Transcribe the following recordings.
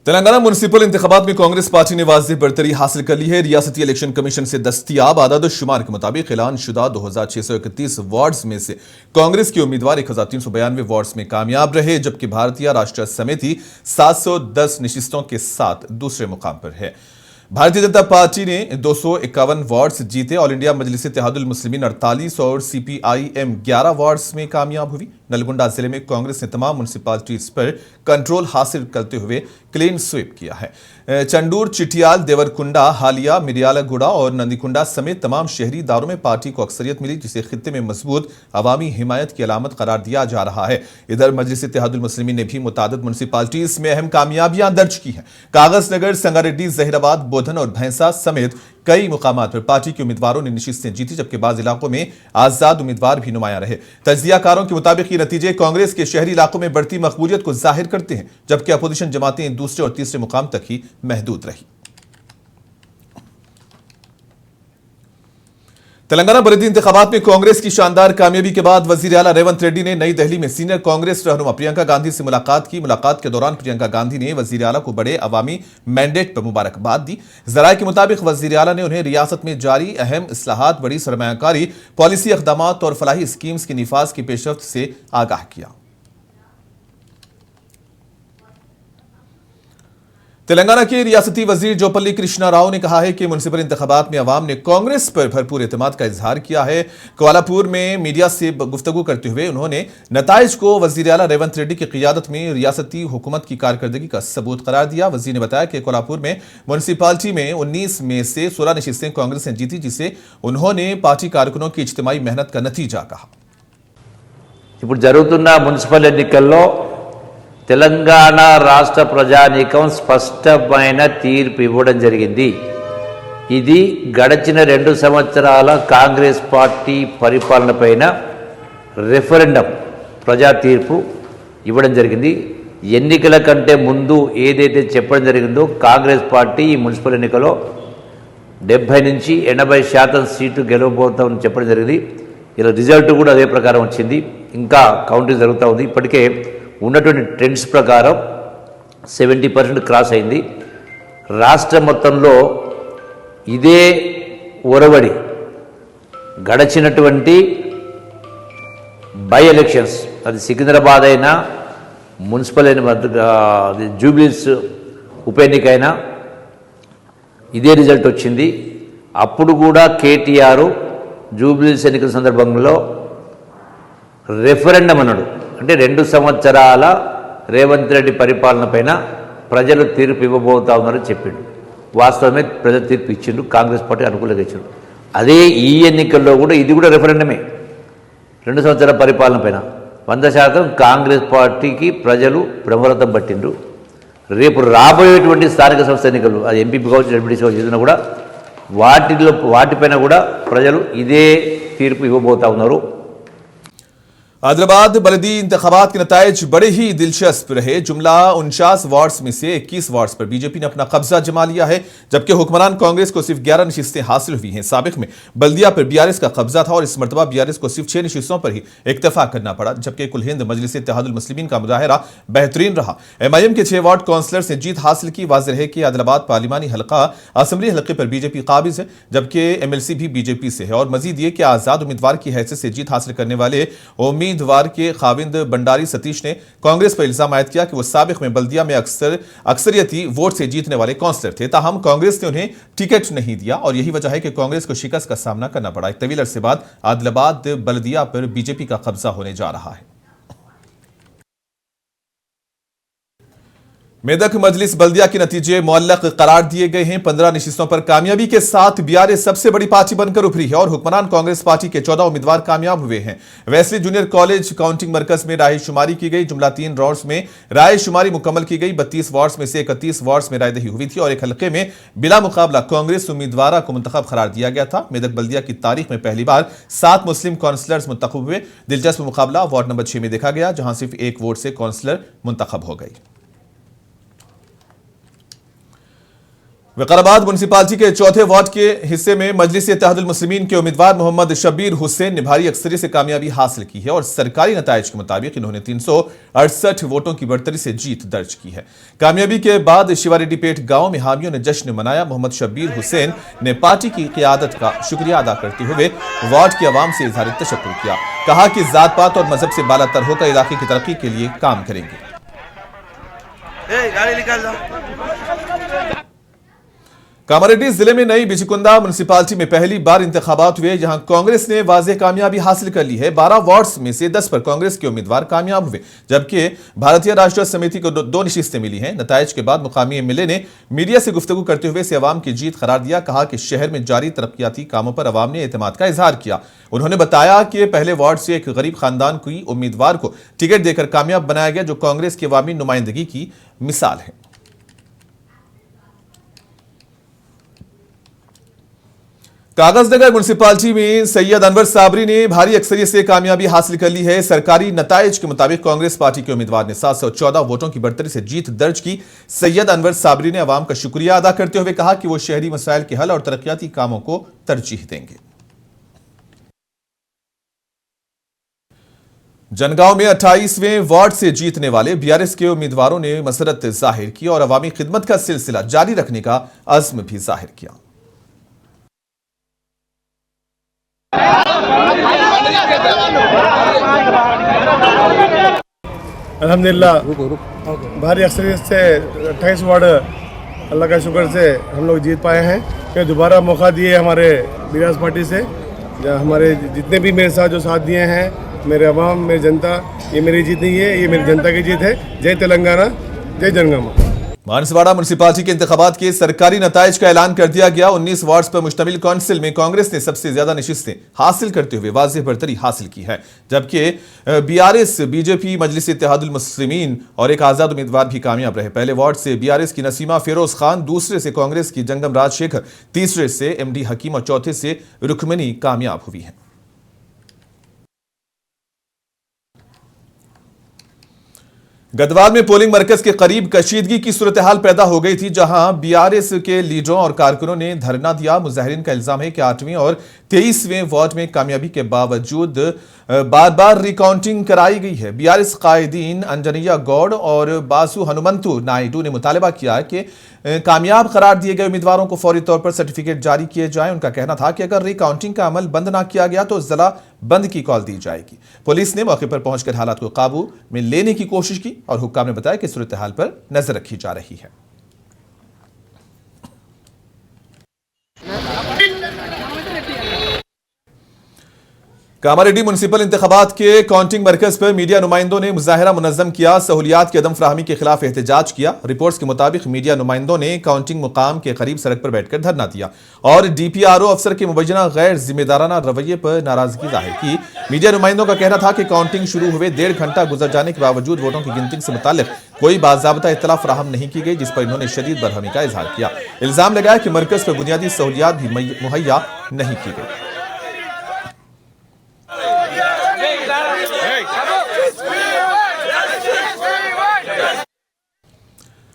Telangana municipal इंतखाबात में Congress party ने वाज़ेह बरतरी हासिल कर ली है। रियासती इलेक्शन कमीशन से दस्तयाब आदाद शुमार के मुताबिक ऐलान शुदा 2631 वार्ड्स में से कांग्रेस के उम्मीदवार 1392 वार्ड्स में कामयाब रहे, जबकि भारतीय राष्ट्रीय समिति 710 नशिस्तों के साथ दूसरे मुकाम पर है। भारतीय जनता पार्टी ने 251 वार्ड्स जीते। ऑल इंडिया मजलिस इत्तेहादुल मुस्लिमीन 48 और CPIM 11 वार्ड्स में कामयाब हुई। नलगुंडा जिले में कांग्रेस ने तमाम म्युनिसिपैलिटीज पर कंट्रोल हासिल करते हुए क्लीन स्वीप किया है। चंडूर, चिटियाल, देवरकुंडा, हालिया, मिरियालागुड़ा और नंदीकुंडा समेत तमाम शहरी इदारों में पार्टी को अक्सरियत मिली, जिसे खित्ते में मजबूत अवामी हिमायत की अलामत करार दिया जा रहा है। इधर मजलिस इत्तेहादुल मुस्लिमीन ने भी मुतादिद म्युनिसिपैलिटीज में अहम कामयाबियां दर्ज की हैं। कागज नगर, संगारेड्डी, जहीराबाद, बोधन और भैंसा समेत कई मुकामात पर पार्टी के उम्मीदवारों ने नशिस्तें जीती, जबकि बाज़ इलाकों में आजाद उम्मीदवार भी नुमाया रहे। तज्जियाकारों के मुताबिक ये नतीजे कांग्रेस के शहरी इलाकों में बढ़ती मकबूलियत को जाहिर करते हैं, जबकि अपोजिशन जमातें दूसरे और तीसरे मुकाम तक ही महदूद रही। तेलंगाना बरेली इंतखाबात में कांग्रेस की शानदार कामयाबी के बाद वजीर आला रेवंत रेड्डी ने नई दिल्ली में सीनियर कांग्रेस रहनुमा प्रियंका गांधी से मुलाकात की। मुलाकात के दौरान प्रियंका गांधी ने वजीर आला को बड़े अवामी मैंडेट पर मुबारकबाद दी। जराये के मुताबिक वजीर आला ने उन्हें रियासत में जारी अहम इस्लाहात, बड़ी सरमायाकारी पॉलिसी इक़दामात और फलाही स्कीम्स की निफाज की पेशरफ्त से आगाह किया। तेलंगाना के रियासती वजीर जोपल्ली कृष्णा राव ने कहा है कि म्युनिसिपल इंतखाबात में अवाम ने कांग्रेस पर भरपूर एतमाद का इजहार किया है। कोलापुर में मीडिया से गुफ्तगू करते हुए उन्होंने नताइज को वजीर आला रेवंत रेड्डी की क़ियादत में रियासती हुकूमत की कारकर्दगी का सबूत करार दिया। वजीर ने बताया कि कोलापुर में म्युनिसिपालिटी में 19 में से 16 नशिस्तें कांग्रेस ने जीती, जिसे उन्होंने पार्टी कारकुनों की इज्तिमाई मेहनत का नतीजा कहा। ఇప్పుడు జరుగుతున్న మున్సిపల్ ఎన్నికల్లో తెలంగాణ రాష్ట్ర ప్రజానీకం స్పష్టమైన తీర్పు ఇవ్వడం జరిగింది. ఇది గడిచిన 2 సంవత్సరాల కాంగ్రెస్ పార్టీ పరిపాలనపైన రెఫరెండం ప్రజా తీర్పు ఇవ్వడం జరిగింది. ఎన్నికల కంటే ముందు ఏదైతే చెప్పడం జరిగిందో కాంగ్రెస్ పార్టీ ఈ మున్సిపల్ ఎన్నికలో 70 నుంచి 80% సీట్లు గెలవబోతామని చెప్పడం జరిగింది. ఇలా రిజల్ట్ కూడా అదే ప్రకారం వచ్చింది. ఇంకా కౌంటింగ్ జరుగుతూ ఉంది. ఇప్పటికే ఉన్నటువంటి ట్రెండ్స్ ప్రకారం 70% క్రాస్ అయింది. రాష్ట్ర మొత్తంలో ఇదే ఒరవడి గడిచినటువంటి బై ఎలక్షన్స్, అది సికింద్రాబాద్ అయినా, మున్సిపల్ అయిన జూబ్లీస్ ఉప ఎన్నిక అయినా ఇదే రిజల్ట్ వచ్చింది. అప్పుడు కూడా కేటీఆర్ జూబ్లీస్ ఎన్నికల సందర్భంలో రెఫరెండం అన్నాడు. అంటే 2 సంవత్సరాల రేవంత్ రెడ్డి పరిపాలన పైన ప్రజలు తీర్పు ఇవ్వబోతా ఉన్నారని చెప్పిండు. వాస్తవమే ప్రజలు తీర్పు ఇచ్చిండు, కాంగ్రెస్ పార్టీ అనుకూలంగా ఇచ్చిండు. అదే ఈ ఎన్నికల్లో కూడా ఇది కూడా రెఫరెండమే. 2 సంవత్సరాల పరిపాలన పైన 100% కాంగ్రెస్ పార్టీకి ప్రజలు బ్రహ్మరథం పట్టిండ్రు. రేపు రాబోయేటువంటి స్థానిక సంస్థ ఎన్నికలు, అది ఎంపీపీ కావచ్చు, ఎంపీటీసీ కావచ్చు, ఏదైనా కూడా వాటిపైన కూడా ప్రజలు ఇదే తీర్పు ఇవ్వబోతా ఉన్నారు. आदिलाबाद बलदी इंतखाबात के नताइज बड़े ही दिलचस्प रहे। जुमला 49 वार्ड्स में से 21 वार्ड्स पर बीजेपी ने अपना कब्जा जमा लिया है, जबकि हुक्मरान कांग्रेस को सिर्फ 11 नशिस्तें हासिल हुई हैं। साबिक में बल्दिया पर BRS का कब्जा था और इस मरतबा BRS को सिर्फ 6 नशिस्तों पर ही इक्तफा करना पड़ा, जबकि कुल हिंद मजलिस इत्तेहादुल मुस्लिमीन का मुजाहिरा बेहतरीन रहा। MIM के 6 वार्ड काउंसलर्स ने जीत हासिल की। वाज़ेह है कि आदिलाबाद पार्लिमानी हल्का असम्बली हल्के पर बीजेपी काबिज है, जबकि MLC भी बीजेपी से है। और मजीद ये कि आज़ाद उम्मीदवार की हैसियत से जीत हासिल करने वाले उम्मीदवार के खाविंद बंडारी सतीश ने कांग्रेस पर इल्जाम आयद किया कि वो साबिक में बल्दिया में अक्सरियती वोट से जीतने वाले काउंसलर थे, ताहम कांग्रेस ने उन्हें टिकट नहीं दिया और यही वजह है कि कांग्रेस को शिकस्त का सामना करना पड़ा। एक तवील अरसे बाद आदिलाबाद बल्दिया पर बीजेपी का कब्जा होने जा रहा है। मेदक मजलिस बल्दिया के नतीजे मुअल्लक करार दिए गए हैं। 15 नशिस्तों पर कामयाबी के साथ BRS सबसे बड़ी पार्टी बनकर उभरी है और हुक्मरान कांग्रेस पार्टी के 14 उम्मीदवार कामयाब हुए हैं। वेस्ली जूनियर कॉलेज काउंटिंग मरकज में राय शुमारी की गई। जुमला 3 राउंड्स में राय शुमारी मुकम्मल की गई। 32 वार्ड्स में से 31 वार्ड्स में रायदही हुई थी और एक हल्के में बिला मुकाबला कांग्रेस उम्मीदवार को मुंतखब करार दिया गया था। मेदक बल्दिया की तारीख में पहली बार 7 मुस्लिम काउंसलर्स मुंतखब हुए। दिलचस्प मुकाबला वार्ड नंबर 6 में देखा गया, जहां सिर्फ 1 वोट से काउंसलर मुंतखब हो गई। विकाराबाद म्यूनसिपालिटी के चौथे वार्ड के हिस्से में मजलिस इत्तेहादुल मुस्लिमीन के उम्मीदवार मोहम्मद शब्बीर हुसैन ने भारी अक्सरियत से कामयाबी हासिल की है और सरकारी नताइज के मुताबिक इन्होंने 368 वोटों की बढ़तरी से जीत दर्ज की है। कामयाबी के बाद शिवारेड्डी पेट गांव में हामियों ने जश्न मनाया। मोहम्मद शब्बीर हुसैन ने पार्टी की क़ियादत का शुक्रिया अदा करते हुए वार्ड के अवाम से इजहार तशक्कुर किया। कहा कि जात पात और मजहब से बालातर होकर इलाके की तरक्की के लिए काम करेंगे। कामारेड्डी जिले में नई बिचकुंदा म्यूनसिपालिटी में पहली बार इंतखाबात हुए, जहां कांग्रेस ने वाज़ेह कामयाबी हासिल कर ली है। 12 वार्ड्स में से 10 पर कांग्रेस के उम्मीदवार कामयाब हुए, जबकि भारतीय राष्ट्रीय समिति को 2 नशिस्तें मिली हैं। नताइज के बाद मुकामी एमएलए ने मीडिया से गुफ्तगू करते हुए इसे अवाम की जीत करार दिया। कहा कि शहर में जारी तरक्याती कामों पर अवाम ने एतमाद का इजहार किया। उन्होंने बताया कि पहले वार्ड से एक गरीब खानदान की उम्मीदवार को टिकट देकर कामयाब बनाया गया, जो कांग्रेस की अवामी नुमाइंदगी की मिसाल है। कागजनगर म्यूनसिपालिटी में सैयद अनवर साबरी ने भारी अक्सरियत से कामयाबी हासिल कर ली है। सरकारी नताइज के मुताबिक कांग्रेस पार्टी के उम्मीदवार ने 714 वोटों की बढ़तरी से जीत दर्ज की। सैयद अनवर साबरी ने अवाम का शुक्रिया अदा करते हुए कहा कि वो शहरी मसाइल के हल और तरक्याती कामों को तरजीह देंगे। जनगांव में 28वें वार्ड से जीतने वाले बीआरएस के उम्मीदवारों ने मसरत जाहिर की और अवामी खिदमत का सिलसिला जारी रखने का अज़्म भी जाहिर किया। अल्हम्दुलिल्लाह भारी अक्सरियत से 28 वार्ड अल्लाह का शुक्र से हम लोग जीत पाए हैं। फिर दोबारा मौका दिए हमारे बीआरएस पार्टी से, हमारे जितने भी मेरे साथ जो साथ दिए हैं, मेरे अवाम, मेरी जनता, ये मेरी जीत नहीं है, ये मेरी जनता की जीत है। जय तेलंगाना, जय जनगामा। बांसवाड़ा म्यूनसिपालिटी के इंतखाबात के सरकारी नताइज का ऐलान कर दिया गया। 19 वार्ड्स पर मुश्तमिल काउंसिल में कांग्रेस ने सबसे ज्यादा नशिस्तें हासिल करते हुए वाज़ेह बढ़तरी हासिल की है, जबकि बीआरएस, बीजेपी, मजलिस इत्तेहादुल मुस्लिमीन और एक आजाद उम्मीदवार भी कामयाब रहे। पहले वार्ड से बीआरएस की नसीमा फिरोज खान, दूसरे से कांग्रेस की जंगम राजशेखर, तीसरे से एमडी हकीम और चौथे से रुकमनी कामयाब हुई है। गदवाल में पोलिंग मरकज के करीब कशीदगी की सूरत हाल पैदा हो गई थी, जहां बीआरएस के लीडरों और कारकुनों ने धरना दिया। मुजाहिरीन का इल्जाम है कि 8वें और 23वें वार्ड में कामयाबी के बावजूद बार बार रिकाउंटिंग कराई गई है। बीआरएस कायदीन अंजनैया गौड़ और बासु हनुमंतु नायडू ने मुतालबा किया कि कामयाब करार दिए गए उम्मीदवारों को फौरी तौर पर सर्टिफिकेट जारी किए जाएं। उनका कहना था कि अगर रिकाउंटिंग का अमल बंद ना किया गया तो जिला बंद की कॉल दी जाएगी। पुलिस ने मौके पर पहुंचकर हालात को काबू में लेने की कोशिश की और हुक्काम ने बताया कि सूरत हाल पर नजर रखी जा रही है। कामारेड्डी म्यूनसिपल इंतखाबात के काउंटिंग मरकज पर मीडिया नुमाइंदों ने मुजाहरा मुनज़्ज़म किया, सहूलियात की अदम फराहमी के खिलाफ एहतजाज किया। रिपोर्ट्स के मुताबिक मीडिया नुमाइंदों ने काउंटिंग मुकाम के करीब सड़क पर बैठकर धरना दिया और डीपीआरओ अफसर के मुबैना गैर जिम्मेदाराना रवैये पर नाराजगी जाहिर की। मीडिया नुमाइंदों का कहना था कि काउंटिंग शुरू हुए 1.5 घंटा गुजर जाने के बावजूद वोटों की गिनती से मुतालिक कोई बाज़ाब्ता इत्तला फराहम नहीं की गई, जिस पर इन्होंने शदीद बरहमी का इजहार किया। इल्जाम लगाया कि मरकज पर बुनियादी सहूलियात भी मुहैया नहीं की गई।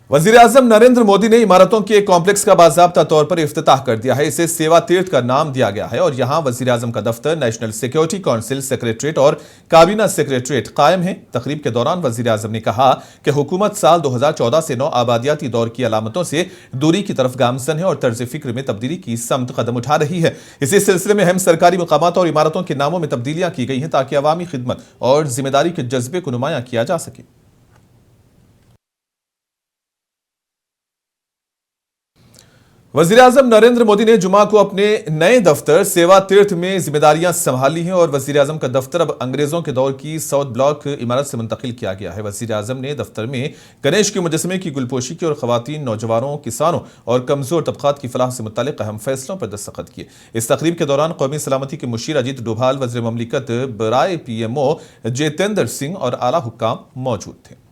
वजीर आजम नरेंद्र मोदी ने इमारतों के कॉम्प्लेक्स का बाज़ाब्ता तौर पर इफ्तिताह कर दिया है। इसे सेवा तीर्थ का नाम दिया गया है और यहां वजीर आजम का दफ्तर, नेशनल सिक्योरिटी काउंसिल सेक्रेटरीट और काबीना सेक्रेटरीट कायम है। तकरीब के दौरान वजीर आजम ने कहा कि हुकूमत साल 2014 से 9 आबादियाती दौर की अलामतों से दूरी की तरफ गामजन है और तर्ज फिक्र में तब्दीली की समत कदम उठा रही है। इसी सिलसिले में अहम सरकारी मकामात और इमारतों के नामों में तब्दीलियां की गई हैं ताकि अवामी खिदमत और जिम्मेदारी के जज्बे को नुमायां किया जा सके। वजीर आजम नरेंद्र मोदी ने जुमा को अपने नए दफ्तर सेवा तीर्थ में जिम्मेदारियां संभाली हैं और वजीर आजम का दफ्तर अब अंग्रेजों के दौर की साउथ ब्लॉक इमारत से मुंतकिल किया गया है। वजीर आजम ने दफ्तर में गणेश के मुजस्समे की गुलपोशी की और खवातीन, नौजवानों, किसानों और कमजोर तबकात की फलाह से मुतल्लिक अहम फैसलों पर दस्तखत किए। इस तकरीब के दौरान कौमी सलामती के मुशीर अजीत डोभाल, वज़ीर ममलिकत बराए PMO जितेंद्र सिंह और आला हुक्काम मौजूद थे।